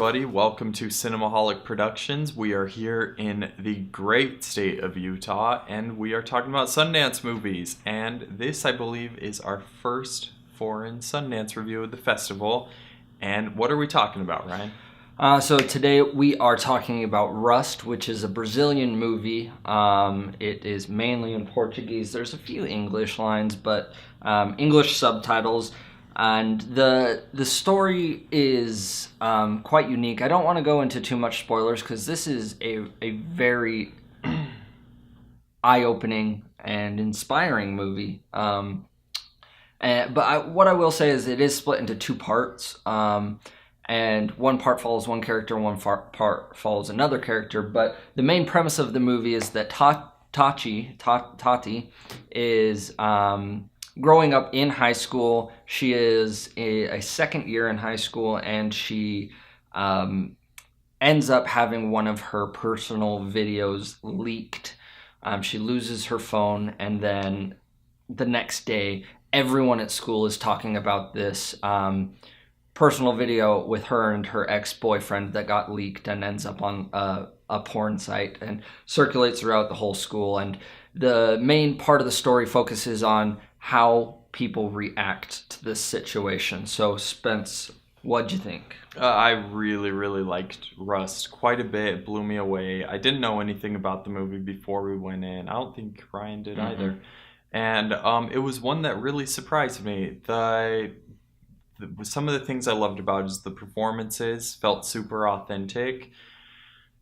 everybody. Welcome to Cinemaholic Productions. We are here in the great state of Utah, and we are talking about Sundance movies. And this, I believe, is our first foreign Sundance review of the festival. And what are we talking about, Ryan? So today we are talking about Rust, which is a Brazilian movie. It is mainly in Portuguese. There's a few English lines, but English subtitles. And the story is quite unique. I don't want to go into too much spoilers because this is a very eye-opening and inspiring movie. What I will say is it is split into two parts. And one part follows one character, and one part follows another character. But the main premise of the movie is that Tati is growing up in high school. She is a second year in high school, and she ends up having one of her personal videos leaked. She loses her phone, and then the next day, everyone at school is talking about this personal video with her and her ex-boyfriend that got leaked and ends up on a porn site and circulates throughout the whole school. And the main part of the story focuses on how people react to this situation. So, Spence, what'd you think? I really, really liked Rust quite a bit. It blew me away. I didn't know anything about the movie before we went in. I don't think Ryan did either. And it was one that really surprised me. Some of the things I loved about it is the performances felt super authentic.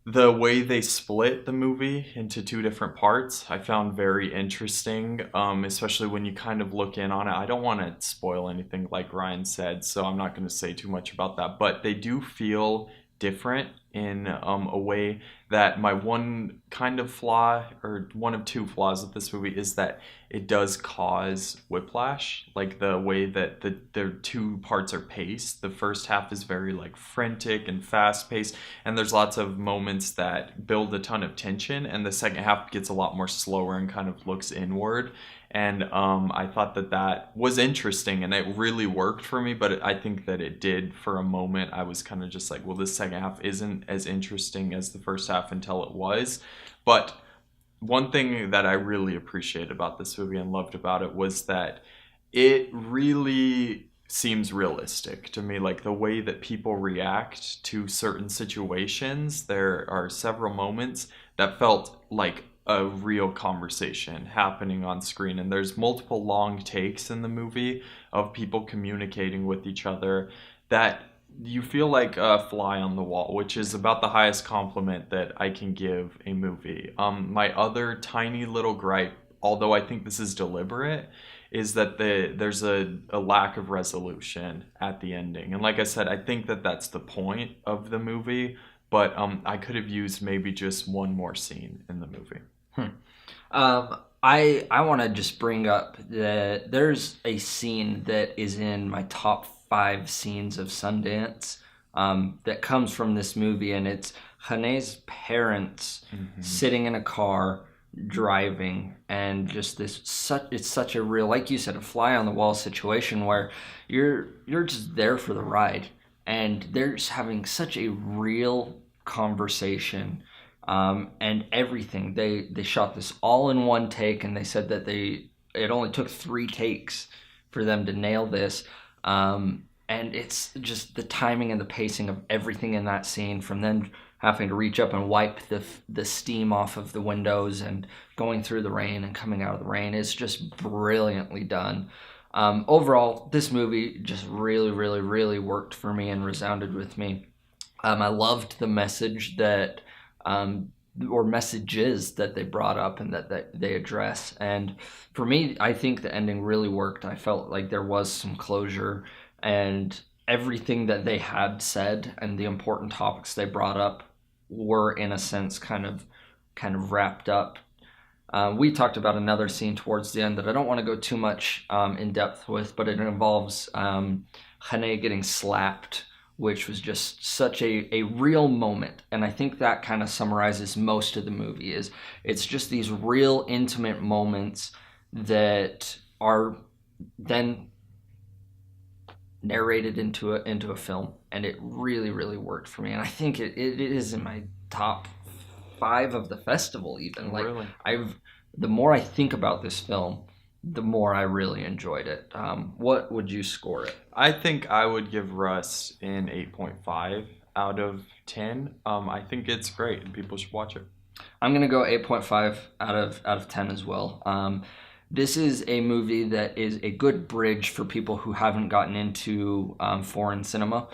The way they split the movie into two different parts, I found very interesting, especially when you kind of look in on it. I don't want to spoil anything like Ryan said, so I'm not going to say too much about that. But they do feel different in a way that my one kind of flaw, or one of two flaws of this movie, is that it does cause whiplash. Like the way that the two parts are paced. The first half is very like frantic and fast paced, and there's lots of moments that build a ton of tension, and the second half gets a lot more slower and kind of looks inward. And I thought that was interesting, and it really worked for me, but I think that it did for a moment. I was kind of just like, well, this second half isn't as interesting as the first half until it was. But one thing that I really appreciated about this movie and loved about it was that it really seems realistic to me. Like the way that people react to certain situations, there are several moments that felt like a real conversation happening on screen, and there's multiple long takes in the movie of people communicating with each other that you feel like a fly on the wall, which is about the highest compliment that I can give a movie. My other tiny little gripe, although I think this is deliberate, is that there's a lack of resolution at the ending. And like I said, I think that that's the point of the movie, but I could have used maybe just one more scene in the movie. I want to just bring up that there's a scene that is in my top 5 scenes of Sundance that comes from this movie, and it's Hane's parents sitting in a car driving, and just it's such a real, like you said, a fly on the wall situation where you're just there for the ride, and they're just having such a real conversation. And everything, they shot this all in one take, and they said that it only took 3 takes for them to nail this. And it's just the timing and the pacing of everything in that scene, from them having to reach up and wipe the steam off of the windows and going through the rain and coming out of the rain, is just brilliantly done. Overall, this movie just really, really, really worked for me and resounded with me. I loved the message that or messages that they brought up and that they address. And for me, I think the ending really worked. I felt like there was some closure, and everything that they had said and the important topics they brought up were, in a sense, kind of wrapped up. We talked about another scene towards the end that I don't want to go too much in depth with, but it involves Hane getting slapped, which was just such a real moment. And I think that kind of summarizes most of the movie. It's just these real intimate moments that are then narrated into a film. and it really, really worked for me. And I think it is in my top 5 of the festival even. Like, Really? the more I think about this film, the more I really enjoyed it. What would you score it? I think I would give Rust an 8.5 out of 10. I think it's great and people should watch it. I'm gonna go 8.5 out of 10 as well. This is a movie that is a good bridge for people who haven't gotten into foreign cinema.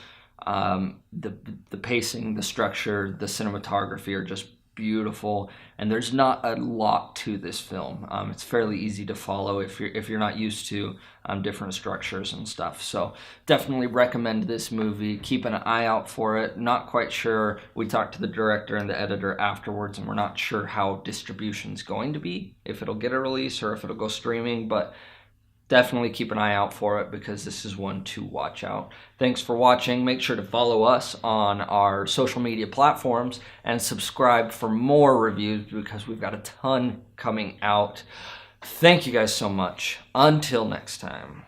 The pacing, the structure, the cinematography are just beautiful, and there's not a lot to this film. It's fairly easy to follow if you're not used to different structures and stuff. So definitely recommend this movie. Keep an eye out for it. Not quite sure. We talked to the director and the editor afterwards, and we're not sure how distribution's going to be, if it'll get a release or if it'll go streaming, but definitely keep an eye out for it because this is one to watch out. Thanks for watching. Make sure to follow us on our social media platforms and subscribe for more reviews because we've got a ton coming out. Thank you guys so much. Until next time.